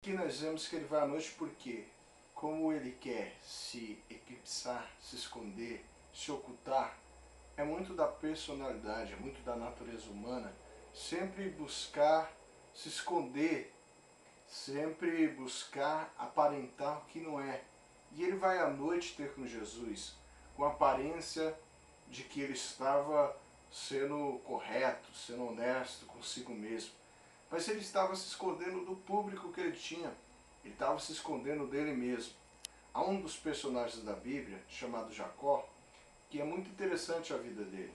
Aqui nós vemos que ele vai à noite porque, como ele quer se eclipsar, se esconder, se ocultar, é muito da personalidade, é muito da natureza humana, sempre buscar se esconder, sempre buscar aparentar o que não é. E ele vai à noite ter com Jesus, com a aparência de que ele estava sendo correto, sendo honesto consigo mesmo. Mas ele estava se escondendo do público que ele tinha. Ele estava se escondendo dele mesmo. Há um dos personagens da Bíblia, chamado Jacó, que é muito interessante a vida dele.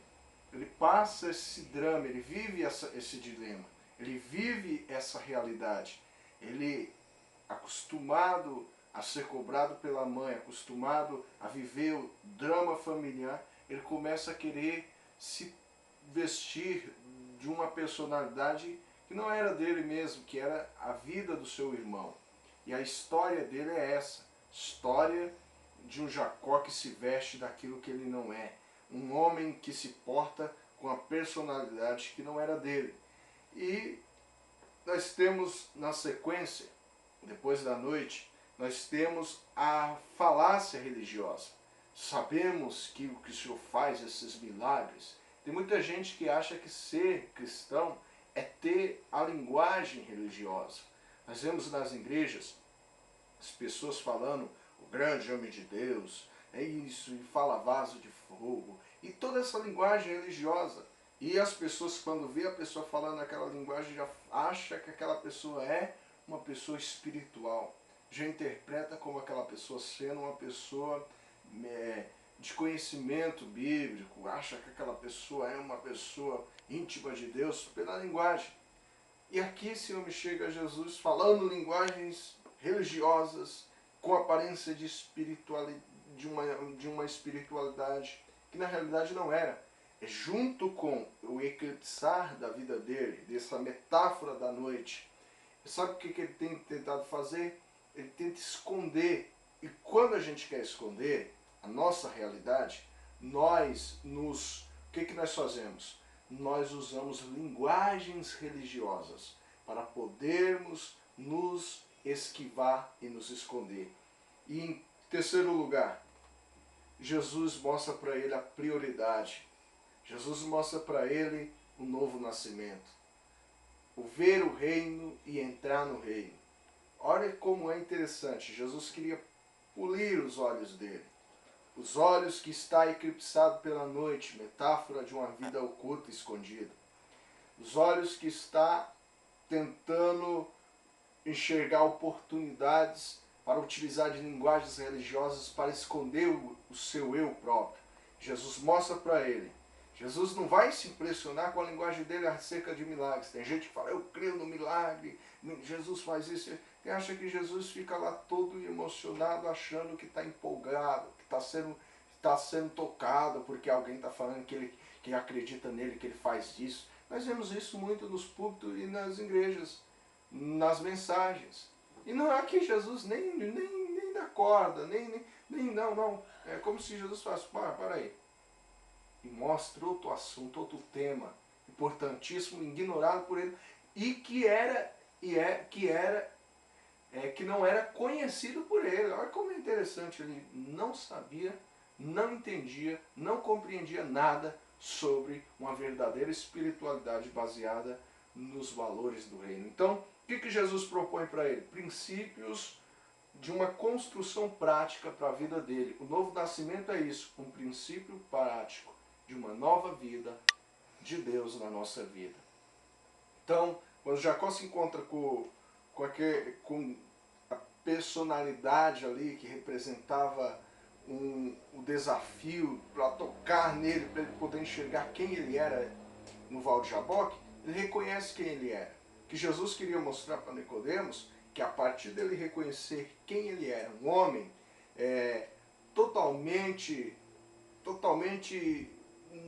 Ele passa esse drama, ele vive esse dilema, ele vive essa realidade. Ele, acostumado a ser cobrado pela mãe, acostumado a viver o drama familiar, ele começa a querer se vestir de uma personalidade que não era dele mesmo, que era a vida do seu irmão. E a história dele é essa, história de um Jacó que se veste daquilo que ele não é, um homem que se porta com a personalidade que não era dele. E nós temos na sequência, depois da noite, nós temos a falácia religiosa. Sabemos que o que o Senhor faz, esses milagres. Tem muita gente que acha que ser cristão é ter a linguagem religiosa. Nós vemos nas igrejas as pessoas falando o grande homem de Deus, é isso, e fala vaso de fogo, e toda essa linguagem religiosa. E as pessoas, quando vê a pessoa falando aquela linguagem, já acha que aquela pessoa é uma pessoa espiritual. Já interpreta como aquela pessoa sendo uma pessoa de conhecimento bíblico, acha que aquela pessoa é uma pessoa íntima de Deus pela linguagem. E aqui esse homem chega a Jesus falando linguagens religiosas, com aparência de uma espiritualidade que na realidade não era. É junto com o eclipsar da vida dele, dessa metáfora da noite. Sabe o que ele tem tentado fazer? Ele tenta esconder. E quando a gente quer esconder a nossa realidade, o que nós fazemos? Nós usamos linguagens religiosas para podermos nos esquivar e nos esconder. E em terceiro lugar, Jesus mostra para ele a prioridade. Jesus mostra para ele o novo nascimento. O ver o reino e entrar no reino. Olha como é interessante. Jesus queria polir os olhos dele. Os olhos que está eclipsado pela noite, metáfora de uma vida oculta e escondida. Os olhos que está tentando enxergar oportunidades para utilizar de linguagens religiosas para esconder o seu eu próprio. Jesus mostra para ele. Jesus não vai se impressionar com a linguagem dele acerca de milagres. Tem gente que fala, eu creio no milagre, Jesus faz isso. Tem acha que Jesus fica lá todo emocionado, achando que está empolgado, que está sendo tocado porque alguém está falando que acredita nele, que ele faz isso. Nós vemos isso muito nos púlpitos e nas igrejas, nas mensagens. E não é que Jesus nem dá corda, nem não. É como se Jesus falasse, para aí. E mostra outro assunto, outro tema, importantíssimo, ignorado por ele, e que não era conhecido por ele. Olha como é interessante, ele não sabia, não entendia, não compreendia nada sobre uma verdadeira espiritualidade baseada nos valores do reino. Então, o que Jesus propõe para ele? Princípios de uma construção prática para a vida dele. O novo nascimento é isso, um princípio prático de uma nova vida de Deus na nossa vida. Então, quando Jacó se encontra com a personalidade ali que representava o desafio para tocar nele, para ele poder enxergar quem ele era no Val de Jaboque, ele reconhece quem ele era. Que Jesus queria mostrar para Nicodemos que a partir dele reconhecer quem ele era, um homem totalmente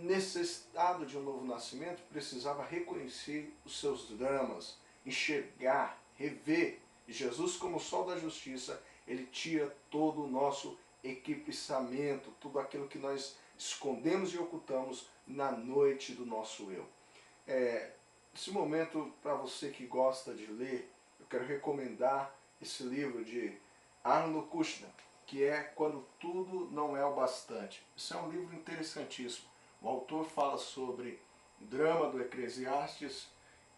necessitado de um novo nascimento, precisava reconhecer os seus dramas, enxergar, rever. E Jesus, como o sol da justiça, ele tira todo o nosso equipamento, tudo aquilo que nós escondemos e ocultamos na noite do nosso eu. Esse momento, para você que gosta de ler, eu quero recomendar esse livro de Arnold Kushner, que é Quando Tudo Não É o Bastante. Isso é um livro interessantíssimo. O autor fala sobre o drama do Eclesiastes,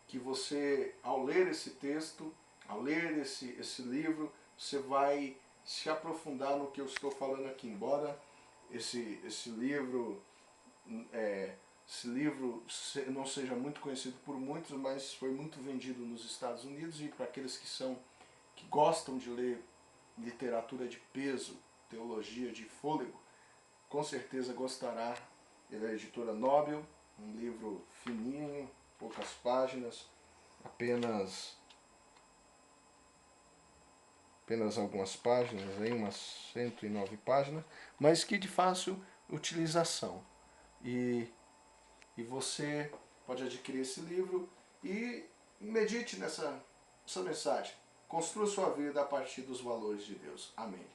que você, ao ler esse texto, ao ler esse livro, você vai se aprofundar no que eu estou falando aqui. Embora esse livro não seja muito conhecido por muitos, mas foi muito vendido nos Estados Unidos, e para aqueles que gostam de ler literatura de peso, teologia de fôlego, com certeza gostará. Ele é editora Nobel, um livro fininho, poucas páginas, apenas algumas páginas, aí, umas 109 páginas, mas que de fácil utilização. E você pode adquirir esse livro e medite nessa mensagem. Construa sua vida a partir dos valores de Deus. Amém.